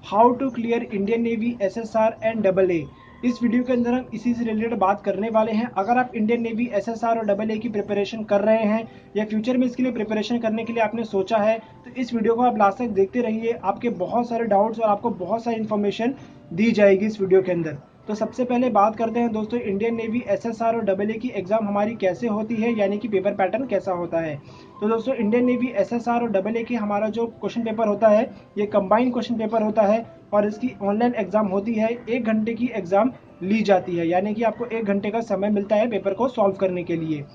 How to clear Indian navy SSR and double A. इस video के अंदर हम इसी से रिलेटेड बात करने वाले हैं। अगर आप इंडियन नेवी एसएसआर और डबल ए की प्रिपरेशन कर रहे हैं या फ्यूचर में इसके लिए प्रिपरेशन करने के लिए आपने सोचा है, तो इस वीडियो को आप लास्ट तक देखते रहिए। आपके बहुत सारे डाउट्स और आपको बहुत सारी इन्फॉर्मेशन दी जाएगी इस वीडियो के अंदर। तो सबसे पहले बात करते हैं दोस्तों, इंडियन नेवी एसएसआर और डबल ए की एग्जाम हमारी कैसे होती है, यानी कि पेपर पैटर्न कैसा होता है। तो दोस्तों, इंडियन नेवी एसएसआर और डबल ए की हमारा जो क्वेश्चन पेपर होता है, ये कंबाइंड क्वेश्चन पेपर होता है और इसकी ऑनलाइन एग्जाम होती है। 1 घंटे की एग्जाम ली जाती है, यानी कि आपको 1 घंटे का समय मिलता है पेपर को सॉल्व करने के लिए।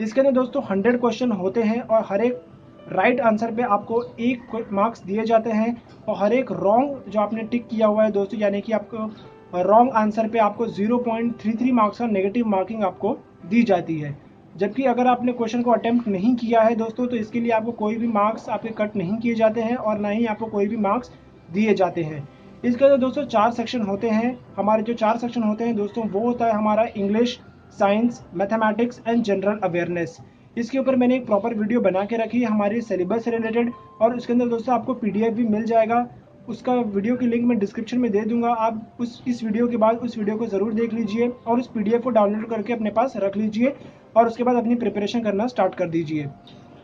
इसके अंदर दोस्तों 100 क्वेश्चन होते हैं और हर एक राइट आंसर पे आपको 1 मार्क्स दिए जाते हैं और हर एक रॉन्ग जो आपने टिक किया हुआ है दोस्तों, यानी कि आपको रॉन्ग आंसर पे आपको 0.33 मार्क्स का नेगेटिव मार्किंग आपको दी जाती है। जबकि अगर आपने क्वेश्चन को अटेम्प्ट नहीं किया है दोस्तों, तो इसके लिए आपको कोई भी मार्क्स आपके कट नहीं किए जाते हैं और ना ही आपको कोई भी मार्क्स दिए जाते हैं। इसके अंदर दोस्तों 4 सेक्शन होते हैं। हमारे जो 4 सेक्शन होते हैं दोस्तों, वो होता है हमारा English, science, mathematics and general awareness. इसके ऊपर मैंने एक प्रॉपर वीडियो बना के रखी है हमारे सिलेबस से रिलेटेड, और उसके अंदर दोस्तों आपको पीडीएफ भी मिल जाएगा। उसका वीडियो की लिंक मैं डिस्क्रिप्शन में दे दूंगा। आप इस वीडियो के बाद उस वीडियो को ज़रूर देख लीजिए और उस पीडीएफ को डाउनलोड करके अपने पास रख लीजिए और उसके बाद अपनी प्रिपरेशन करना स्टार्ट कर दीजिए।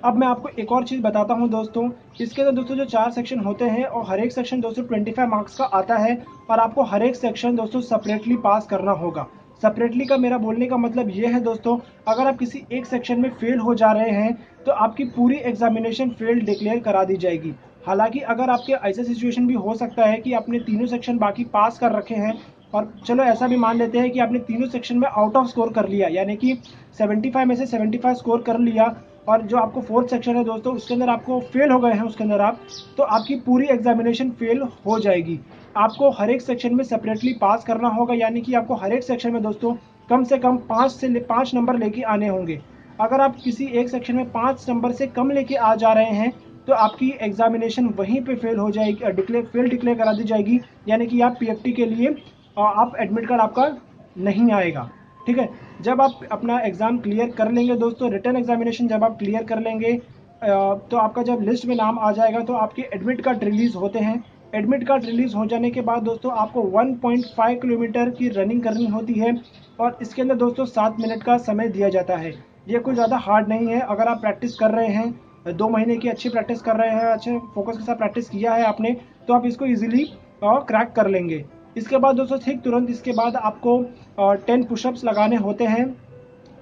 अब मैं आपको एक और चीज़ बताता हूं दोस्तों, इसके अंदर दोस्तों जो 4 सेक्शन होते हैं और हर एक सेक्शन दोस्तों 25 मार्क्स का आता है और आपको हर एक सेक्शन दोस्तों सेपरेटली पास करना होगा। सेपरेटली का मेरा बोलने का मतलब ये है दोस्तों, अगर आप किसी एक सेक्शन में फेल हो जा रहे हैं तो आपकी पूरी एग्जामिनेशन फेल डिक्लेयर करा दी जाएगी। हालांकि अगर आपके ऐसा सिचुएशन भी हो सकता है कि आपने तीनों सेक्शन बाकी पास कर रखे हैं, और चलो ऐसा भी मान लेते हैं कि आपने तीनों सेक्शन में आउट ऑफ स्कोर कर लिया, यानी कि 75 में से 75 स्कोर कर लिया, और जो आपको 4th सेक्शन है दोस्तों उसके अंदर आपको फेल हो गए हैं उसके अंदर आप, तो आपकी पूरी एग्जामिनेशन फेल हो जाएगी। आपको हर एक सेक्शन में सेपरेटली पास करना होगा, यानी कि आपको हर एक सेक्शन में दोस्तों कम से कम 5 नंबर लेके आने होंगे। अगर आप किसी एक सेक्शन में 5 नंबर से कम लेके आ जा रहे हैं तो आपकी एग्जामिनेशन वहीं पे फेल हो जाएगी, फेल डिक्लेयर करा दी जाएगी, यानी कि आप पीएफटी के लिए आप एडमिट कार्ड आपका नहीं आएगा। ठीक है, जब आप अपना एग्ज़ाम क्लियर कर लेंगे दोस्तों, रिटर्न एग्जामिनेशन जब आप क्लियर कर लेंगे तो आपका जब लिस्ट में नाम आ जाएगा तो आपके एडमिट कार्ड रिलीज़ होते हैं। एडमिट कार्ड रिलीज़ हो जाने के बाद दोस्तों आपको 1.5 किलोमीटर की रनिंग करनी होती है और इसके अंदर दोस्तों 7 मिनट का समय दिया जाता है। ये कोई ज़्यादा हार्ड नहीं है। अगर आप प्रैक्टिस कर रहे हैं, 2 महीने की अच्छी प्रैक्टिस कर रहे हैं, अच्छे फोकस के साथ प्रैक्टिस किया है आपने, तो आप इसको ईजिली क्रैक कर लेंगे। इसके बाद दोस्तों ठीक तुरंत इसके बाद आपको 10 पुशअप्स लगाने होते हैं।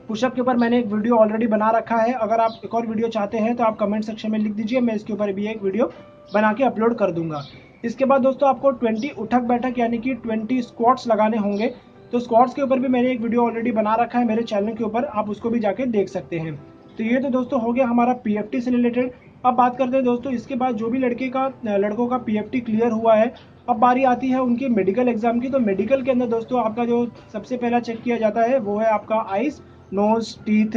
पुशअप के ऊपर मैंने एक वीडियो ऑलरेडी बना रखा है। अगर आप एक और वीडियो चाहते हैं तो आप कमेंट सेक्शन में लिख दीजिए, मैं इसके ऊपर भी एक वीडियो बना के अपलोड कर दूंगा। इसके बाद दोस्तों आपको 20 उठक बैठक यानी कि 20 स्क्वाट्स लगाने होंगे। तो स्क्वाट्स के ऊपर भी मैंने एक वीडियो ऑलरेडी बना रखा है मेरे चैनल के ऊपर, आप उसको भी जाके देख सकते हैं। तो ये तो दोस्तों हो गया हमारा पीएफटी से रिलेटेड। अब बात करते हैं दोस्तों, इसके बाद जो भी लड़कों का पीएफटी क्लियर हुआ है, अब बारी आती है उनकी मेडिकल एग्जाम की। तो मेडिकल के अंदर दोस्तों आपका जो सबसे पहला चेक किया जाता है वो है आपका आइज, नोज, टीथ,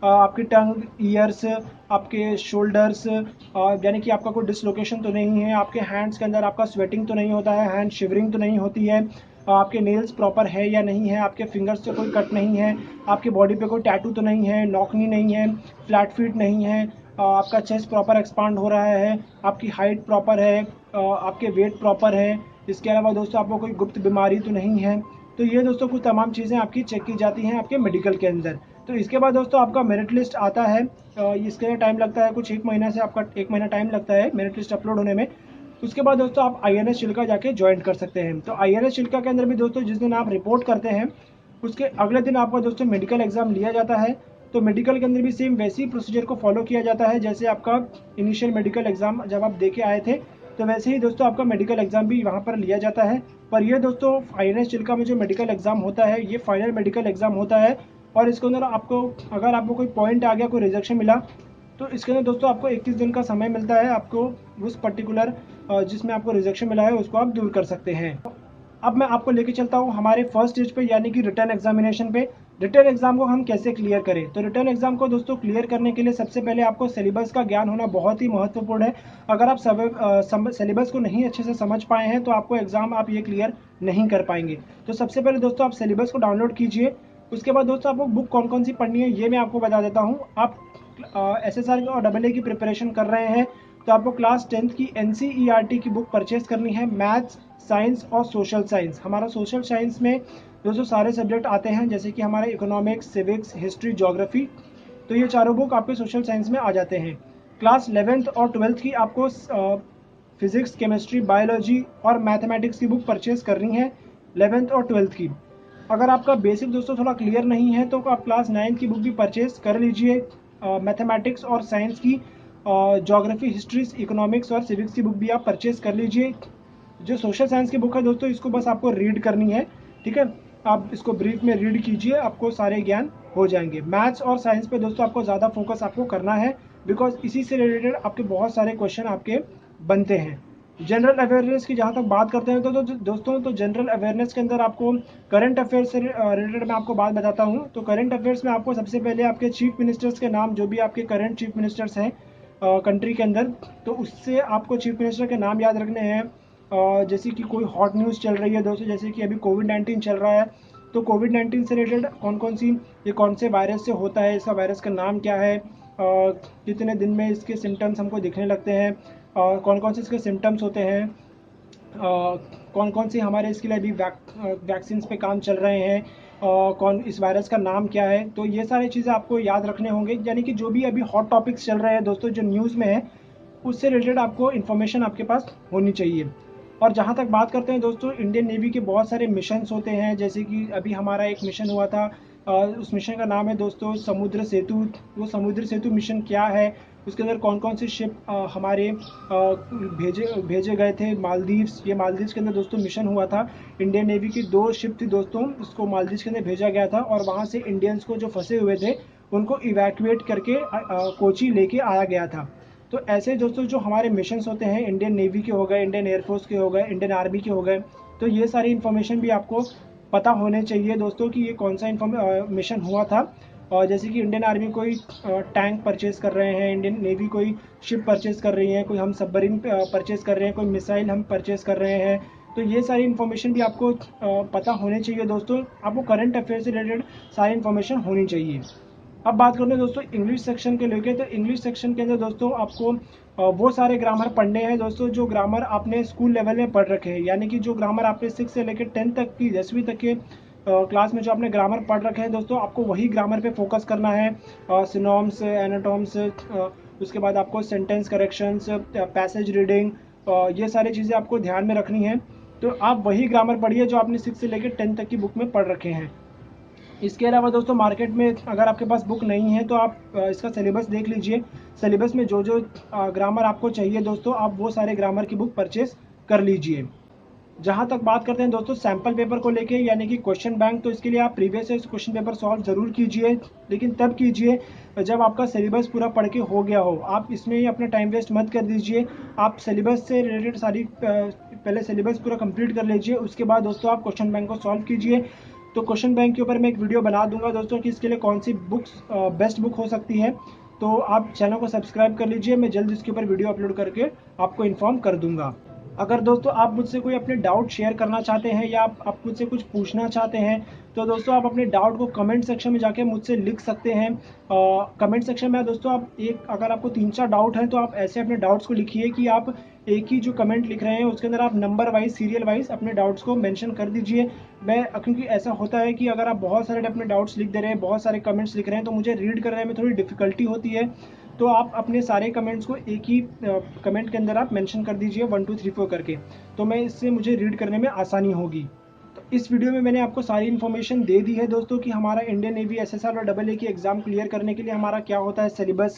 आपकी टंग, ईयर्स, आपके शोल्डर्स, यानी कि आपका कोई डिसलोकेशन तो नहीं है, आपके हैंड्स के अंदर आपका स्वेटिंग तो नहीं होता है, हैंड शिवरिंग तो नहीं होती है, आपके नेल्स प्रॉपर है या नहीं है, आपके फिंगर्स से कोई कट नहीं है, आपके बॉडी पे कोई टैटू तो नहीं है, नॉकनी नहीं है, फ्लैट फीट नहीं है, आपका चेस्ट प्रॉपर एक्सपांड हो रहा है, आपकी हाइट प्रॉपर है, आपके वेट प्रॉपर है। इसके अलावा दोस्तों आपको कोई गुप्त बीमारी तो नहीं है। तो ये दोस्तों कुछ तमाम चीज़ें आपकी चेक की जाती हैं आपके मेडिकल के अंदर। तो इसके बाद दोस्तों आपका मेरिट लिस्ट आता है। इसके लिए टाइम लगता है कुछ 1 महीना से, आपका 1 महीना टाइम लगता है मेरिट लिस्ट अपलोड होने में। उसके बाद दोस्तों आप आईएनएस चिल्का जाके ज्वाइन कर सकते हैं। तो आईएनएस चिल्का के अंदर भी दोस्तों जिस दिन आप रिपोर्ट करते हैं उसके अगले दिन आपका दोस्तों मेडिकल एग्जाम लिया जाता है। तो मेडिकल के अंदर भी सेम वैसी प्रोसीजर को फॉलो किया जाता है जैसे आपका इनिशियल मेडिकल एग्जाम जब आप दे के आए थे, तो वैसे ही दोस्तों आपका मेडिकल एग्जाम भी वहाँ पर लिया जाता है। पर ये दोस्तों आईएनएस चिल्का में जो मेडिकल एग्जाम होता है ये फाइनल मेडिकल एग्जाम होता है और इसके अंदर आपको अगर आपको कोई पॉइंट आ गया, कोई रिजेक्शन मिला, तो इसके अंदर दोस्तों आपको 21 दिन का समय मिलता है, आपको उस पर्टिकुलर जिसमें आपको रिजेक्शन मिला है उसको आप दूर कर सकते हैं। अब मैं आपको लेके चलता हूँ हमारे फर्स्ट स्टेज पे, यानी कि रिटर्न एग्जामिनेशन पे। रिटर्न एग्जाम को हम कैसे क्लियर करें? तो रिटर्न एग्जाम को दोस्तों क्लियर करने के लिए सबसे पहले आपको सिलेबस का ज्ञान होना बहुत ही महत्वपूर्ण है। अगर आप सिलेबस को नहीं अच्छे से समझ पाए हैं तो आपको एग्जाम आप ये क्लियर नहीं कर पाएंगे। तो सबसे पहले दोस्तों आप सिलेबस को डाउनलोड कीजिए। उसके बाद दोस्तों आपको बुक कौन कौन सी पढ़नी है ये मैं आपको बता देता हूँ। आप एसएसआर और डबल ए की प्रिपरेशन कर रहे हैं तो आपको क्लास 10th की NCERT की बुक परचेज करनी है, मैथ्स, साइंस और सोशल साइंस। हमारा सोशल साइंस में दोस्तों सारे सब्जेक्ट आते हैं, जैसे कि हमारे इकोनॉमिक्स, सिविक्स, हिस्ट्री, ज्योग्राफी, तो ये चारों बुक आपके सोशल साइंस में आ जाते हैं। क्लास 11th और 12th की आपको फिजिक्स, केमिस्ट्री, बायोलॉजी और मैथमेटिक्स की बुक परचेज करनी है 11th और 12th की। अगर आपका बेसिक दोस्तों थोड़ा क्लियर नहीं है तो आप क्लास 9th की बुक भी परचेज कर लीजिए, मैथमेटिक्स और साइंस की, ज्योग्राफी, हिस्ट्री, इकोनॉमिक्स और सिविक्स की बुक भी आप परचेज कर लीजिए। जो सोशल साइंस की बुक है दोस्तों, इसको बस आपको रीड करनी है, ठीक है। आप इसको ब्रीफ में रीड कीजिए, आपको सारे ज्ञान हो जाएंगे। मैथ्स और साइंस पे दोस्तों आपको ज़्यादा फोकस आपको करना है, बिकॉज इसी से रिलेटेड आपके बहुत सारे क्वेश्चन आपके बनते हैं। जनरल अवेयरनेस की जहाँ तक बात करते हैं तो दोस्तों, तो जनरल अवेयरनेस के अंदर आपको करंट अफेयर्स से रिलेटेड मैं आपको बात बताता हूँ। तो करंट अफेयर्स में आपको सबसे पहले आपके चीफ मिनिस्टर्स के नाम, जो भी आपके करंट चीफ मिनिस्टर्स हैं कंट्री के अंदर, तो उससे आपको चीफ मिनिस्टर के नाम याद रखने हैं। जैसे कि कोई हॉट न्यूज़ चल रही है दोस्तों, जैसे कि अभी कोविड-19 चल रहा है, तो कोविड-19 से रिलेटेड कौन कौन सी, ये कौन से वायरस से होता है, इसका वायरस का नाम क्या है, कितने दिन में इसके सिम्टम्स हमको दिखने लगते हैं, कौन कौन से इसके सिम्टम्स होते हैं, कौन कौन सी हमारे इसके लिए अभी वैक्सीन पे काम चल रहे हैं, कौन इस वायरस का नाम क्या है। तो ये सारी चीज़ें आपको याद रखने होंगे, यानी कि जो भी अभी हॉट टॉपिक्स चल रहे हैं दोस्तों, जो न्यूज़ में है, उससे रिलेटेड आपको इन्फॉर्मेशन आपके पास होनी चाहिए। और जहाँ तक बात करते हैं दोस्तों, इंडियन नेवी के बहुत सारे मिशंस होते हैं, जैसे कि अभी हमारा एक मिशन हुआ था, उस मिशन का नाम है दोस्तों समुद्र सेतु। वो समुद्र सेतु मिशन क्या है, उसके अंदर कौन कौन से शिप हमारे भेजे गए थे मालदीव्स। ये मालदीव्स के अंदर दोस्तों मिशन हुआ था, इंडियन नेवी की 2 शिप थी दोस्तों, उसको मालदीव्स के अंदर भेजा गया था, और वहाँ से इंडियंस को जो फंसे हुए थे उनको इवैक्यूएट करके कोची लेके आया गया था। तो ऐसे दोस्तों जो हमारे मिशंस होते हैं, इंडियन नेवी के हो गए, इंडियन एयरफोर्स के हो गए, इंडियन आर्मी के हो गए, तो ये सारी इन्फॉर्मेशन भी आपको पता होने चाहिए दोस्तों कि ये कौन सा मिशन हुआ था। और जैसे कि इंडियन आर्मी कोई टैंक परचेज कर रहे हैं, इंडियन नेवी कोई शिप परचेज कर रही है, कोई हम सबमरीन परचेज कर रहे हैं, कोई मिसाइल हम परचेज कर रहे हैं, तो ये सारी इन्फॉर्मेशन भी आपको पता होने चाहिए दोस्तों। आपको करंट अफेयर से रिलेटेड सारी इन्फॉर्मेशन होनी चाहिए। अब बात करते हैं दोस्तों इंग्लिश सेक्शन के लेके, तो इंग्लिश सेक्शन के अंदर दोस्तों आपको वो सारे ग्रामर पढ़ने हैं दोस्तों जो ग्रामर आपने स्कूल लेवल में पढ़ रखे हैं, यानी कि जो ग्रामर आपने 6 से लेकर 10 तक की 10वीं तक के क्लास में जो आपने ग्रामर पढ़ रखे हैं दोस्तों, आपको वही ग्रामर पे फोकस करना है। सिनोम्स, एनाटॉम्स, उसके बाद आपको सेंटेंस करेक्शंस, पैसेज रीडिंग, ये सारी चीज़ें आपको ध्यान में रखनी है। तो आप वही ग्रामर पढ़िए जो आपने 6 से लेकर 10 तक की बुक में पढ़ रखे हैं। इसके अलावा दोस्तों मार्केट में अगर आपके पास बुक नहीं है तो आप इसका सिलेबस देख लीजिए। सिलेबस में जो जो ग्रामर आपको चाहिए दोस्तों, आप वो सारे ग्रामर की बुक परचेज कर लीजिए। जहाँ तक बात करते हैं दोस्तों सैम्पल पेपर को लेके, यानी कि क्वेश्चन बैंक, तो इसके लिए आप previous year question paper solve जरूर कीजिए, लेकिन तब कीजिए जब आपका सिलेबस पूरा पढ़ के हो गया हो। आप इसमें ही अपना टाइम वेस्ट मत कर दीजिए। आप सिलेबस से रिलेटेड सारी पहले सिलेबस पूरा कंप्लीट कर लीजिए, उसके बाद दोस्तों आप क्वेश्चन बैंक को सॉल्व कीजिए। तो क्वेश्चन बैंक के ऊपर मैं एक वीडियो बना दूंगा दोस्तों कि इसके लिए कौन सी बुक्स बेस्ट बुक हो सकती है, तो आप चैनल को सब्सक्राइब कर लीजिए। मैं जल्द इसके ऊपर वीडियो अपलोड करके आपको इन्फॉर्म कर दूंगा। अगर दोस्तों आप मुझसे कोई अपने डाउट शेयर करना चाहते हैं या आप मुझसे कुछ पूछना चाहते हैं, तो दोस्तों आप अपने डाउट को कमेंट सेक्शन में जाके मुझसे लिख सकते हैं। कमेंट सेक्शन में दोस्तों आप अगर आपको 3-4 डाउट हैं तो आप ऐसे अपने डाउट्स को लिखिए कि आप एक ही जो कमेंट लिख रहे हैं उसके अंदर आप नंबर वाइज, सीरियल वाइज अपने डाउट्स को मेंशन कर दीजिए। क्योंकि ऐसा होता है कि अगर आप बहुत सारे अपने डाउट्स लिख दे रहे हैं, बहुत सारे कमेंट्स लिख रहे हैं, तो मुझे रीड करने में थोड़ी डिफिकल्टी होती है। तो आप अपने सारे कमेंट्स को एक ही कमेंट के अंदर आप मेंशन कर दीजिए 1 2 3 4 करके, तो मैं इससे मुझे रीड करने में आसानी होगी। तो इस वीडियो में मैंने आपको सारी इन्फॉर्मेशन दे दी है दोस्तों कि हमारा इंडियन नेवी एसएसआर और AA की एग्जाम क्लियर करने के लिए हमारा क्या होता है सिलेबस।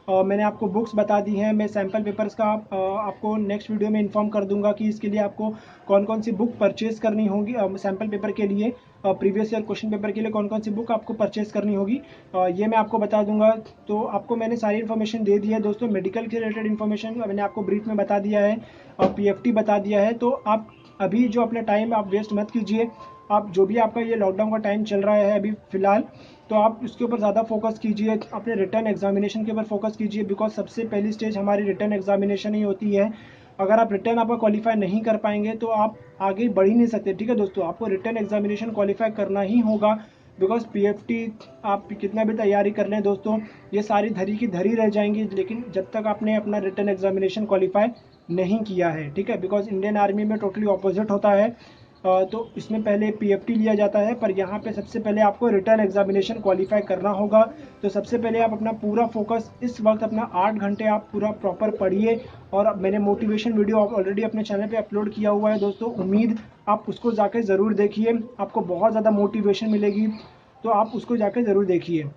मैंने आपको बुक्स बता दी हैं। मैं सैम्पल पेपर्स का आपको नेक्स्ट वीडियो में इन्फॉर्म कर दूंगा कि इसके लिए आपको कौन कौन सी बुक परचेज करनी होगी। सैम्पल पेपर के लिए, प्रीवियस ईयर क्वेश्चन पेपर के लिए कौन कौन सी बुक आपको परचेज करनी होगी, ये मैं आपको बता दूंगा। तो आपको मैंने सारी इन्फॉर्मेशन दे दी है दोस्तों। मेडिकल के रिलेटेड इन्फॉर्मेशन मैंने आपको ब्रीफ में बता दिया है और PFT बता दिया है। तो आप अभी जो अपना टाइम आप वेस्ट मत कीजिए। आप जो भी आपका ये लॉकडाउन का टाइम चल रहा है अभी फ़िलहाल, तो आप उसके ऊपर ज़्यादा फोकस कीजिए, अपने रिटर्न एग्जामिनेशन के ऊपर फोकस कीजिए, बिकॉज सबसे पहली स्टेज हमारी रिटर्न एग्जामिनेशन ही होती है। अगर आप रिटर्न आपका क्वालिफाई नहीं कर पाएंगे तो आप आगे बढ़ ही नहीं सकते। ठीक है दोस्तों, आपको रिटर्न एग्जामिनेशन क्वालिफाई करना ही होगा, बिकॉज पीएफटी आप कितना भी तैयारी कर लें दोस्तों, ये सारी धरी की धरी रह जाएंगी, लेकिन जब तक आपने अपना रिटन एग्जामिनेशन क्वालिफाई नहीं किया है, ठीक है। बिकॉज इंडियन आर्मी में टोटली ऑपोजिट होता है, तो इसमें पहले पीएफटी लिया जाता है, पर यहाँ पे सबसे पहले आपको रिटन एग्जामिनेशन क्वालिफाई करना होगा। तो सबसे पहले आप अपना पूरा फोकस इस वक्त अपना 8 घंटे आप पूरा प्रॉपर पढ़िए। और मैंने मोटिवेशन वीडियो ऑलरेडी अपने चैनल पे अपलोड किया हुआ है दोस्तों, उम्मीद आप उसको जाके ज़रूर देखिए, आपको बहुत ज़्यादा मोटिवेशन मिलेगी, तो आप उसको जाके ज़रूर देखिए।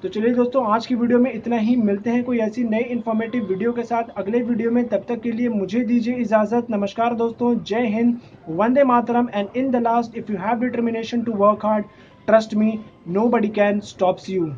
तो चलिए दोस्तों, आज की वीडियो में इतना ही। मिलते हैं कोई ऐसी नई इन्फॉर्मेटिव वीडियो के साथ अगले वीडियो में। तब तक के लिए मुझे दीजिए इजाज़त। नमस्कार दोस्तों, जय हिंद, वंदे मातरम। And in the last, if you have determination to work hard, trust me, nobody can stops you.